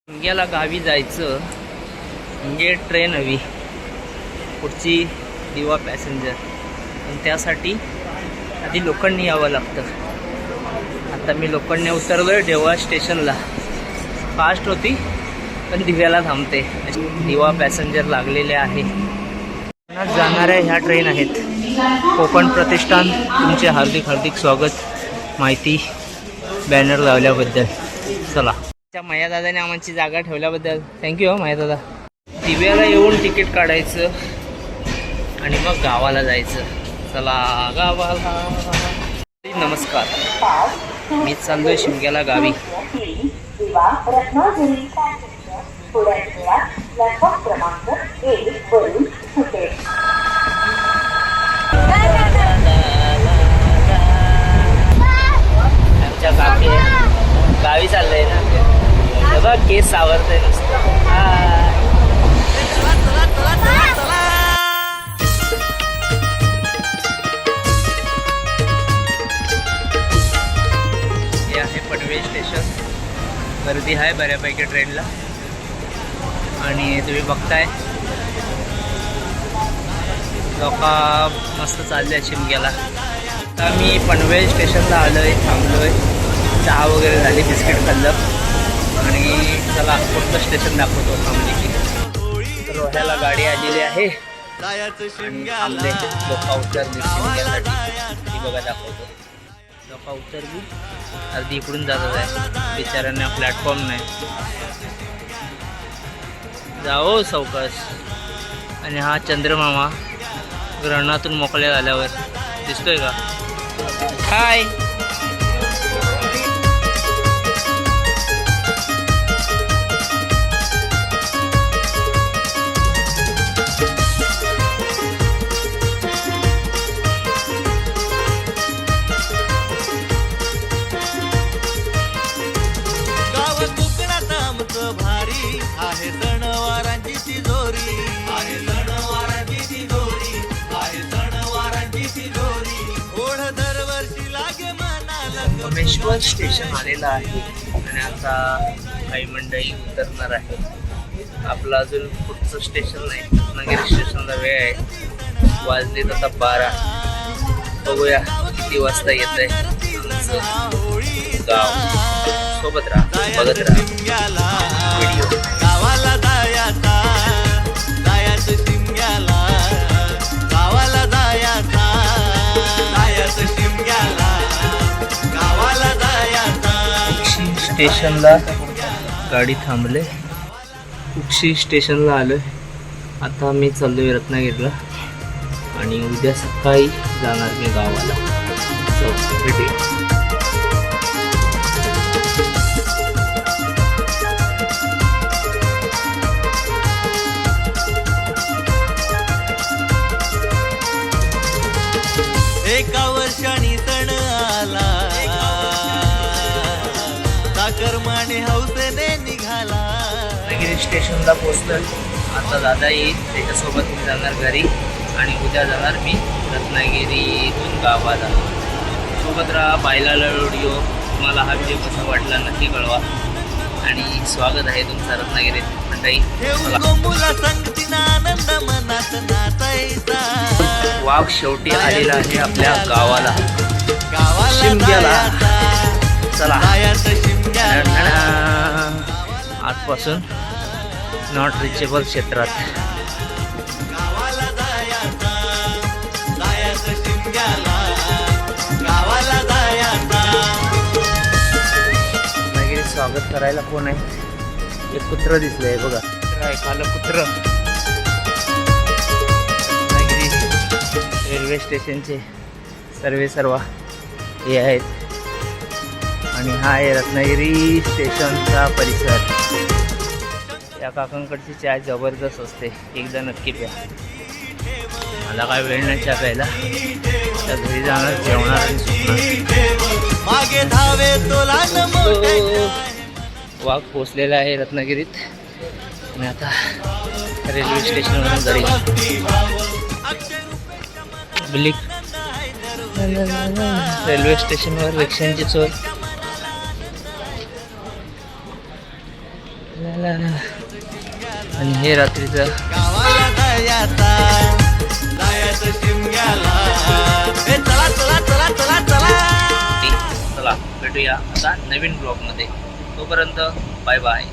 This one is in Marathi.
शिमग्याला गावी जायचं म्हणजे ट्रेन हवी पुढची दिवा पॅसेंजर, पण त्यासाठी आधी लोखंडनी यावं लागतं. आता मी लोखंडने उतरलो आहे देवळा स्टेशनला. फास्ट होती पण दिव्याला थांबते. दिवा पॅसेंजर लागलेले आहे. जाणाऱ्या ह्या ट्रेन आहेत. कोकण प्रतिष्ठान तुमचे हार्दिक हार्दिक स्वागत. माहिती बॅनर लावल्याबद्दल. चला, त्या माया दादाने आमची जागा ठेवल्याबद्दल थँक्यू हो माया दादा. दिव्याला येऊन तिकीट काढायचं आणि मग गावाला जायचं. चला गावाला. नमस्कार, मी चाललोय शिमग्याला गावी. आमच्या गावी चाललंय ना, बघा केस सावरतंय नुसतं. हे आहे पनवेल स्टेशन. गर्दी आहे बऱ्यापैकी ट्रेनला आणि तुम्ही बघताय लोक मस्त चालले शिमग्याला. आता मी पनवेल स्टेशनला आलोय, थांबलोय, चहा वगैरे झाली, बिस्किट खाल्लं आणि चला कोणतं स्टेशन दाखवतो थांबली की. तर रोह्याला गाडी आलेली आहे आणि थांबले. लोक उतरली शिमग्यासाठी. ती बघा दाखवतो. लोक उतरली, अर्धी इकडून जातात आहे. बिचाऱ्यांना प्लॅटफॉर्म नाही. जाओ सावकाश. आणि हा चंद्रमामा ग्रहणातून मोकळ्या झाल्यावर दिसतोय का? हाय. भारी आहे सणवारांची तिजोरी, आहे सणवारांची तिजोरी, आहे सणवारांची तिजोरी. ओढ दरवर्षी लागे मनाला. सोमेश्वर स्टेशन आलेलं आहे आणि आता काही मंडळी उतरणार आहे. आपलं अजून पुढचं स्टेशन नाही. रत्नागिरी स्टेशनला वेळ आहे. वाजले आता 12. बघूया किती वाजता येत आहे आमचं गाव. सोबत राहा, बघत राहा व्हिडिओ. गावाला जायचा, जायचं शिमग्याला. गावाला जायचा, जायचं शिमग्याला. गावाला जायचा. उक्षी स्टेशनला गाडी थांबले. उक्षी स्टेशनला आलोय. आता मी चाललोय रत्नागिरीला आणि उद्या सकाळी जाणार मी गावाला. भेटूया. एका वर्षाने सण आला, चाकरमाने हौसेने निघाला. रत्नागिरी स्टेशनला पोहोचलोय. आता दादा येईल, त्याच्यासोबत मी जाणार घरी आणि उद्या जाणार मी रत्नागिरीतून गावाला. सोबत राहा, पाहिला व्हिडिओ. तुम्हाला हा व्हिडिओ कसा वाटला नक्की कळवा आणि स्वागत आहे तुमचा रत्नागिरीत मंडळी. आनंद मनात नाचायचा. वाघ शेवटी आलेला आहे आपल्या गावाला, गावाला शिमग्याला. चला, जायचं शिमग्याला. आजपासून नॉट रिचेबल क्षेत्रात. गावाला जायचा, जायचं शिमग्याला. गावाला जायचा. रत्नागिरी स्वागत करायला कोण आहे? एक कुत्र दिसलंय बघा. खालं कुत्र. रत्नागिरी रेल्वे स्टेशनचे सर्व हे आहेत आणि हा आहे रत्नागिरी स्टेशनचा परिसर. या काकांकडची चाय जबरदस्त असते, एकदा नक्की प्या. मला काय वेळ नाही चहा प्यायला. त्या घरी जाणार, जेवणार आणि झोपणार. मागे धावे तोला. वाघ पोचलेला आहे रत्नागिरीत आणि आता रेल्वे स्टेशनवरून जाईल. ब्लिक रेल्वे स्टेशनवर रिक्षांची सोय. आणि हे रात्रीचं गावाला जायचं शिमग्याला. ए चला चला चला चला चला. चला भेटूया आता नवीन ब्लॉगमध्ये. तोपर्यंत बाय बाय.